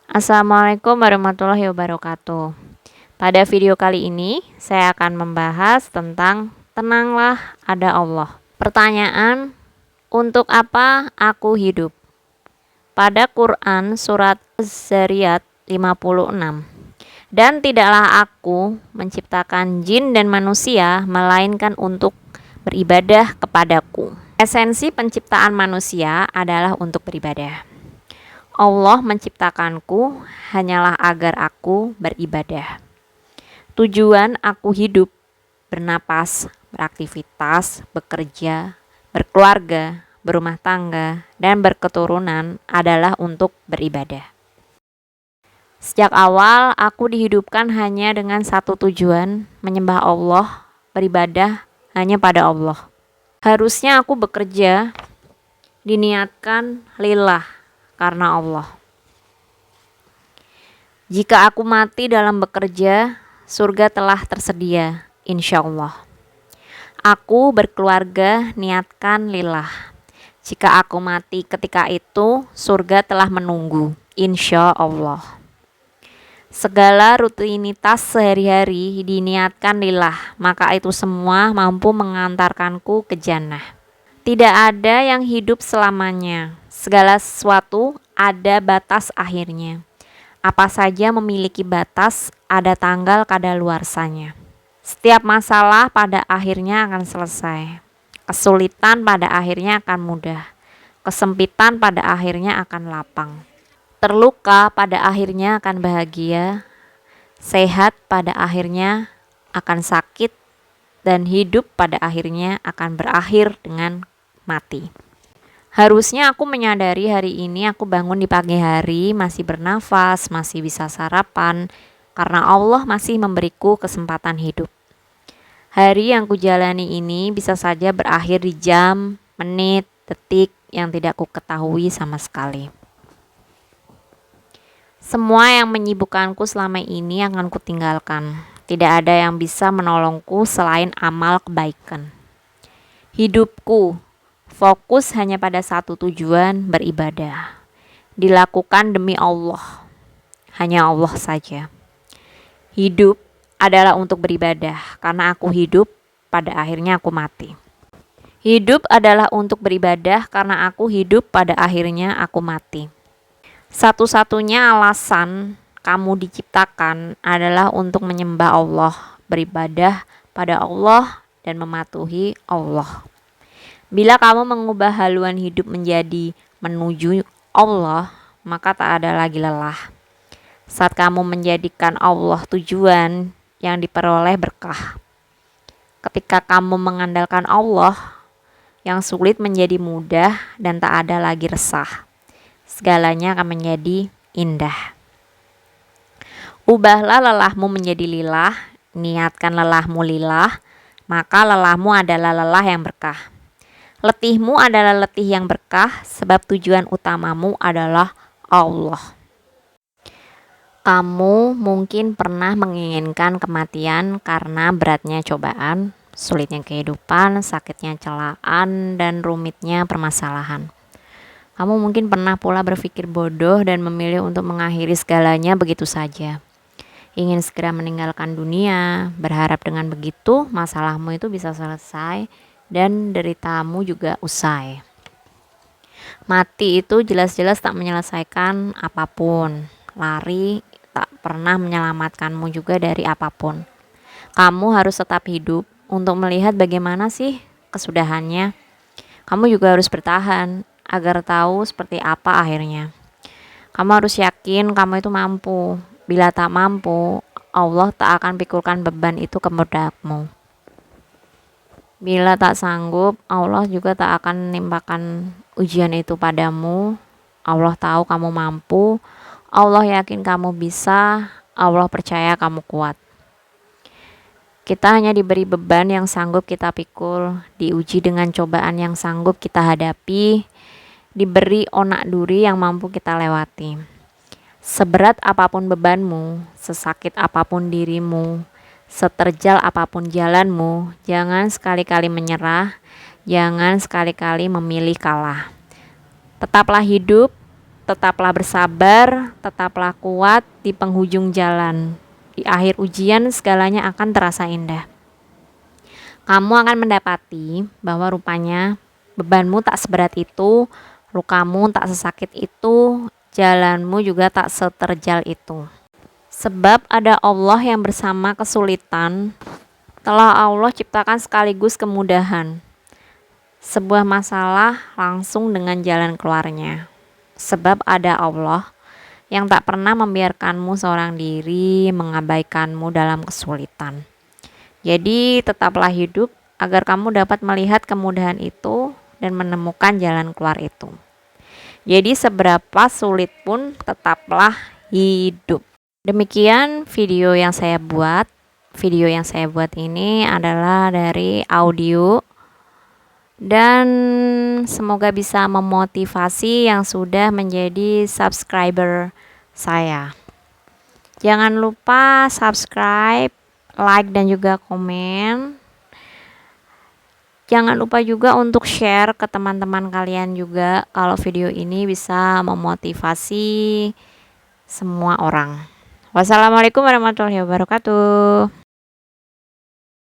Assalamualaikum warahmatullahi wabarakatuh. Pada video kali ini, saya akan membahas tentang tenanglah ada Allah. Pertanyaan, untuk apa aku hidup? Pada Quran surat Az-Zariyat 56. Dan tidaklah aku menciptakan jin dan manusia melainkan untuk beribadah kepadaku. Esensi penciptaan manusia adalah untuk beribadah. Allah menciptakanku hanyalah agar aku beribadah. Tujuan aku hidup, bernapas, beraktivitas, bekerja, berkeluarga, berumah tangga, dan berketurunan adalah untuk beribadah. Sejak awal aku dihidupkan hanya dengan satu tujuan, menyembah Allah, beribadah hanya pada Allah. Harusnya aku bekerja diniatkan lillah, karena Allah. Jika aku mati dalam bekerja, surga telah tersedia, insya Allah. Aku berkeluarga niatkan lillah. Jika aku mati ketika itu, surga telah menunggu, insya Allah. Segala rutinitas sehari-hari diniatkan lillah, maka itu semua mampu mengantarkanku ke jannah. Tidak ada yang hidup selamanya. Segala sesuatu ada batas akhirnya. Apa saja memiliki batas, ada tanggal kadaluarsanya. Setiap masalah pada akhirnya akan selesai. Kesulitan pada akhirnya akan mudah. Kesempitan pada akhirnya akan lapang. Terluka pada akhirnya akan bahagia. Sehat pada akhirnya akan sakit. Dan hidup pada akhirnya akan berakhir dengan mati. Harusnya aku menyadari hari ini aku bangun di pagi hari, masih bernafas, masih bisa sarapan, karena Allah masih memberiku kesempatan hidup. Hari yang kujalani ini bisa saja berakhir di jam, menit, detik yang tidak ku ketahui sama sekali. Semua yang menyibukkanku selama ini akan kutinggalkan. Tidak ada yang bisa menolongku selain amal kebaikan. Hidupku fokus hanya pada satu tujuan, beribadah. Dilakukan demi Allah. Hanya Allah saja. Hidup adalah untuk beribadah, karena aku hidup, pada akhirnya aku mati. Hidup adalah untuk beribadah, karena aku hidup, pada akhirnya aku mati. Satu-satunya alasan kamu diciptakan adalah untuk menyembah Allah, beribadah pada Allah, dan mematuhi Allah. Bila kamu mengubah haluan hidup menjadi menuju Allah, maka tak ada lagi lelah. Saat kamu menjadikan Allah tujuan yang diperoleh berkah. Ketika kamu mengandalkan Allah, yang sulit menjadi mudah dan tak ada lagi resah. Segalanya akan menjadi indah. Ubahlah lelahmu menjadi lillah, niatkan lelahmu lillah, maka lelahmu adalah lelah yang berkah. Letihmu adalah letih yang berkah, sebab tujuan utamamu adalah Allah. Kamu mungkin pernah menginginkan kematian karena beratnya cobaan, sulitnya kehidupan, sakitnya celaan, dan rumitnya permasalahan. Kamu mungkin pernah pula berpikir bodoh dan memilih untuk mengakhiri segalanya begitu saja. Ingin segera meninggalkan dunia, berharap dengan begitu masalahmu itu bisa selesai dan deritamu juga usai. Mati itu jelas-jelas tak menyelesaikan apapun. Lari tak pernah menyelamatkanmu juga dari apapun. Kamu harus tetap hidup untuk melihat bagaimana sih kesudahannya. Kamu juga harus bertahan agar tahu seperti apa akhirnya. Kamu harus yakin kamu itu mampu. Bila tak mampu, Allah tak akan pikulkan beban itu ke pundakmu. Bila tak sanggup, Allah juga tak akan menimpakan ujian itu padamu. Allah tahu kamu mampu, Allah yakin kamu bisa, Allah percaya kamu kuat. Kita hanya diberi beban yang sanggup kita pikul, diuji dengan cobaan yang sanggup kita hadapi, diberi onak duri yang mampu kita lewati. Seberat apapun bebanmu, sesakit apapun dirimu, seterjal apapun jalanmu, jangan sekali-kali menyerah, jangan sekali-kali memilih kalah. Tetaplah hidup, tetaplah bersabar, tetaplah kuat di penghujung jalan. Di akhir ujian segalanya akan terasa indah. Kamu akan mendapati bahwa rupanya bebanmu tak seberat itu, lukamu tak sesakit itu, jalanmu juga tak seterjal itu. Sebab ada Allah yang bersama kesulitan, telah Allah ciptakan sekaligus kemudahan. Sebuah masalah langsung dengan jalan keluarnya. Sebab ada Allah yang tak pernah membiarkanmu seorang diri, mengabaikanmu dalam kesulitan. Jadi tetaplah hidup agar kamu dapat melihat kemudahan itu dan menemukan jalan keluar itu. Jadi seberapa sulit pun tetaplah hidup. Demikian video yang saya buat. Video yang saya buat ini adalah dari audio dan semoga bisa memotivasi yang sudah menjadi subscriber saya. Jangan lupa subscribe, like dan juga komen. Jangan lupa juga untuk share ke teman-teman kalian juga kalau video ini bisa memotivasi semua orang. Wassalamualaikum warahmatullahi wabarakatuh.